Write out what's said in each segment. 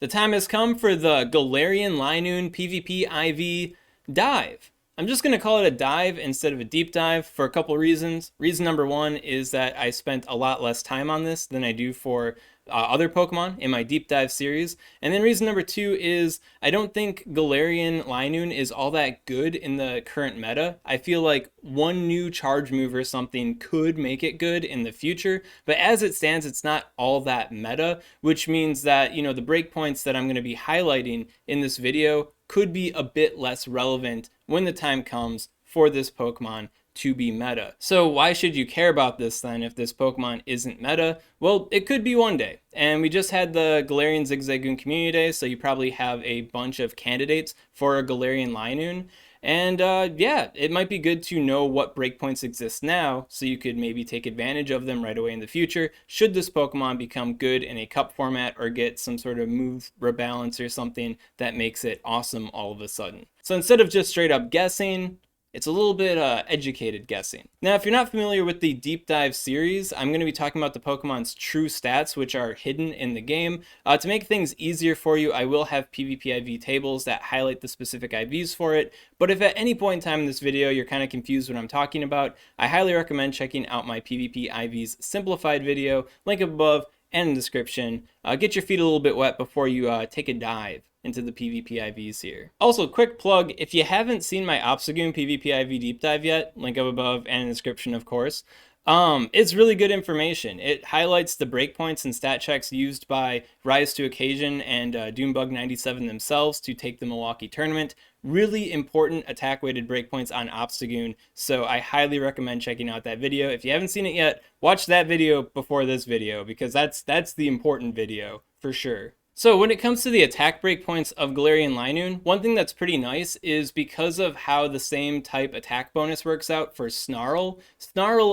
The time has come for the Galarian Linoone PvP IV dive. I'm just going to call it a dive instead of a deep dive for a couple reasons. Reason number one is that I spent a lot less time on this than I do for other Pokemon in my deep dive series. And then reason number two is I don't think Galarian Linoone is all that good in the current meta. I feel like one new charge move or something could make it good in the future, but as it stands, it's not all that meta, which means that, the breakpoints that I'm going to be highlighting in this video could be a bit less relevant when the time comes for this Pokemon to be meta. So why should you care about this then if this Pokemon isn't meta? Well, it could be one day. And we just had the Galarian Zigzagoon Community Day, so you probably have a bunch of candidates for a Galarian Linoone. And yeah, it might be good to know what breakpoints exist now so you could maybe take advantage of them right away in the future should this Pokemon become good in a cup format or get some sort of move rebalance or something that makes it awesome all of a sudden. So instead of just straight up guessing, it's a little bit educated guessing. Now, if you're not familiar with the Deep Dive series, I'm going to be talking about the Pokemon's true stats, which are hidden in the game. To make things easier for you, I will have PvP IV tables that highlight the specific IVs for it. But if at any point in time in this video you're kind of confused what I'm talking about, I highly recommend checking out my PvP IVs simplified video, link above and in the description. Get your feet a little bit wet before you take a dive into the PvP IVs here. Also, quick plug, if you haven't seen my Obstagoon PvP IV deep dive yet, link up above and in the description, of course. It's really good information. It highlights the breakpoints and stat checks used by Rise to Occasion and Doombug97 themselves to take the Milwaukee tournament. Really important attack-weighted breakpoints on Obstagoon, so I highly recommend checking out that video. If you haven't seen it yet, watch that video before this video, because that's the important video, for sure. So when it comes to the attack breakpoints of Galarian Linoone, one thing that's pretty nice is because of how the same type attack bonus works out for Snarl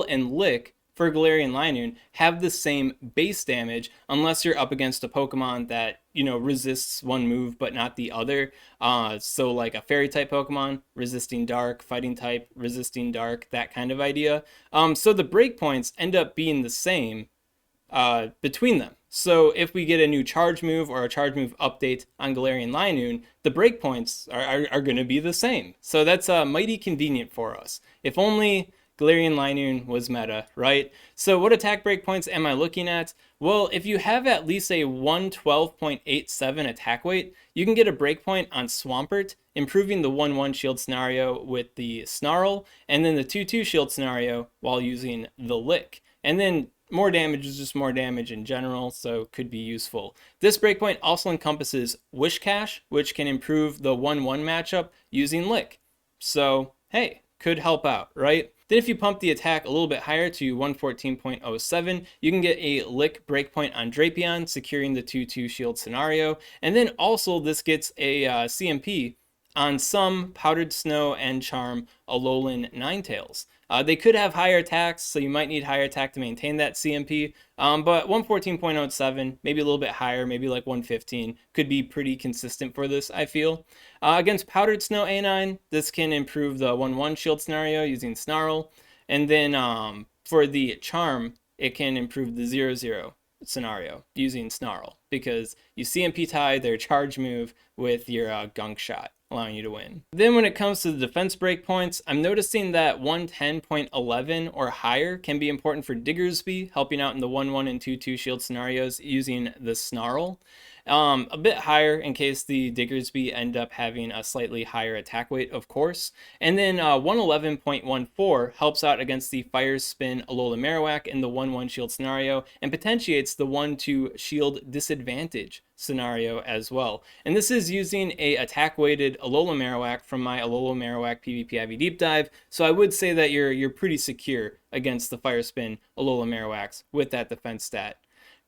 and Lick for Galarian Linoone have the same base damage unless you're up against a Pokemon that, resists one move but not the other. So like a Fairy type Pokemon, resisting Dark, Fighting type, resisting Dark, that kind of idea. So the breakpoints end up being the same between them. So if we get a new charge move or a charge move update on Galarian Linoone, the breakpoints are going to be the same. So that's mighty convenient for us. If only Galarian Linoone was meta, right? So what attack breakpoints am I looking at? Well, if you have at least a 112.87 attack weight, you can get a breakpoint on Swampert, improving the 1-1 shield scenario with the Snarl, and then the 2-2 shield scenario while using the Lick. And then more damage is just more damage in general, so could be useful. This breakpoint also encompasses Wishcash, which can improve the 1-1 matchup using Lick. So, hey, could help out, right? Then if you pump the attack a little bit higher to 114.07, you can get a Lick breakpoint on Drapion, securing the 2-2 shield scenario. And then also this gets a CMP on some Powdered Snow and Charm Alolan Ninetales. They could have higher attacks, so you might need higher attack to maintain that CMP, but 114.07, maybe a little bit higher, maybe like 115, could be pretty consistent for this, I feel. Against Powdered Snow A9, this can improve the 1-1 shield scenario using Snarl, and then for the Charm, it can improve the 0-0 scenario using Snarl, because you CMP tie their charge move with your Gunk Shot, allowing you to win. Then when it comes to the defense breakpoints, I'm noticing that 110.11 or higher can be important for Diggersby, helping out in the 1-1 and 2-2 shield scenarios using the Snarl. A bit higher in case the Diggersby end up having a slightly higher attack weight, of course. And then 111.14 helps out against the Fire Spin Alola Marowak in the 1-1 shield scenario and potentiates the 1-2 shield disadvantage scenario as well. And this is using a attack weighted Alola Marowak from my Alola Marowak PvP IV deep dive, so I would say that you're pretty secure against the Fire Spin Alola Marowaks with that defense stat.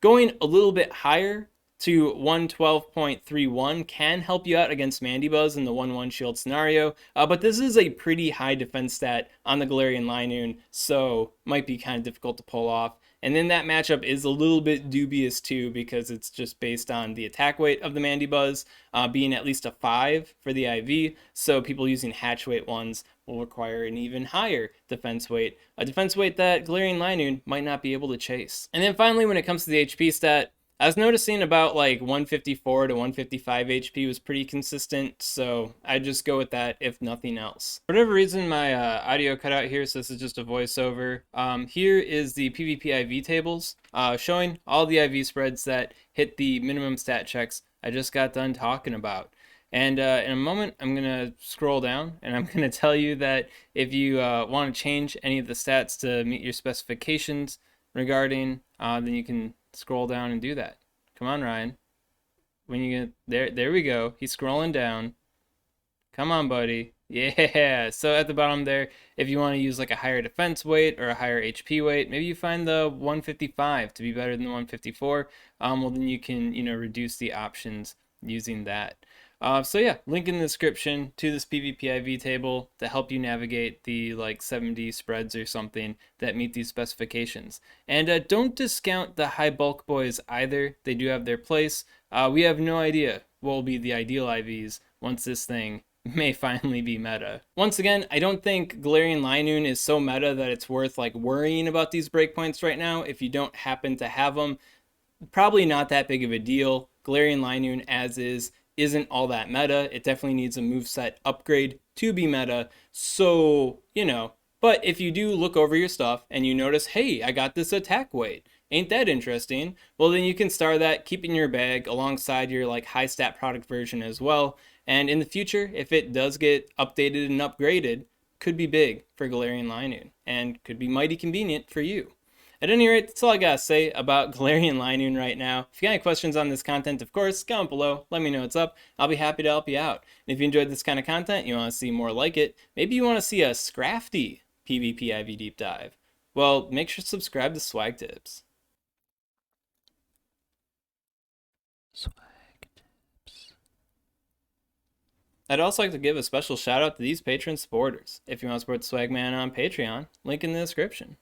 Going a little bit higher to 112.31 can help you out against Mandibuzz in the 1-1 shield scenario, but this is a pretty high defense stat on the Galarian Linoone, so might be kind of difficult to pull off. And then that matchup is a little bit dubious too, because it's just based on the attack weight of the Mandibuzz being at least a 5 for the IV, so people using hatch weight ones will require an even higher defense weight, a defense weight that Galarian Linoone might not be able to chase. And then finally, when it comes to the HP stat, I was noticing about like 154 to 155 HP was pretty consistent, so I'd just go with that if nothing else. For whatever reason, my audio cut out here, so this is just a voiceover. Here is the PvP IV tables, showing all the IV spreads that hit the minimum stat checks I just got done talking about. And in a moment, I'm going to scroll down and I'm going to tell you that if you want to change any of the stats to meet your specifications regarding, then you can scroll down and do that. Come on, Ryan. When you get there we go. He's scrolling down. Come on, buddy. Yeah. So at the bottom there, if you want to use like a higher defense weight or a higher HP weight, maybe you find the 155 to be better than the 154. Well, then you can, reduce the options using that. So yeah, link in the description to this PvP IV table to help you navigate the like 70 spreads or something that meet these specifications. And don't discount the high bulk boys either. They do have their place. We have no idea what will be the ideal IVs once this thing may finally be meta. Once again, I don't think Galarian Linoone is so meta that it's worth like worrying about these breakpoints right now if you don't happen to have them. Probably not that big of a deal. Galarian Linoone as is isn't all that meta. It definitely needs a moveset upgrade to be meta. So, but if you do look over your stuff and you notice, hey, I got this attack weight. Ain't that interesting? Well, then you can star that, keep it in your bag alongside your like high stat product version as well. And in the future, if it does get updated and upgraded, could be big for Galarian Linoone and could be mighty convenient for you. At any rate, that's all I gotta say about Galarian Linoone right now. If you got any questions on this content, of course, comment below. Let me know what's up. I'll be happy to help you out. And if you enjoyed this kind of content, you want to see more like it, maybe you want to see a Scrafty PvP IV deep dive, well, make sure to subscribe to SwagTips. SwagTips. I'd also like to give a special shout out to these Patreon supporters. If you want to support the Swagman on Patreon, link in the description.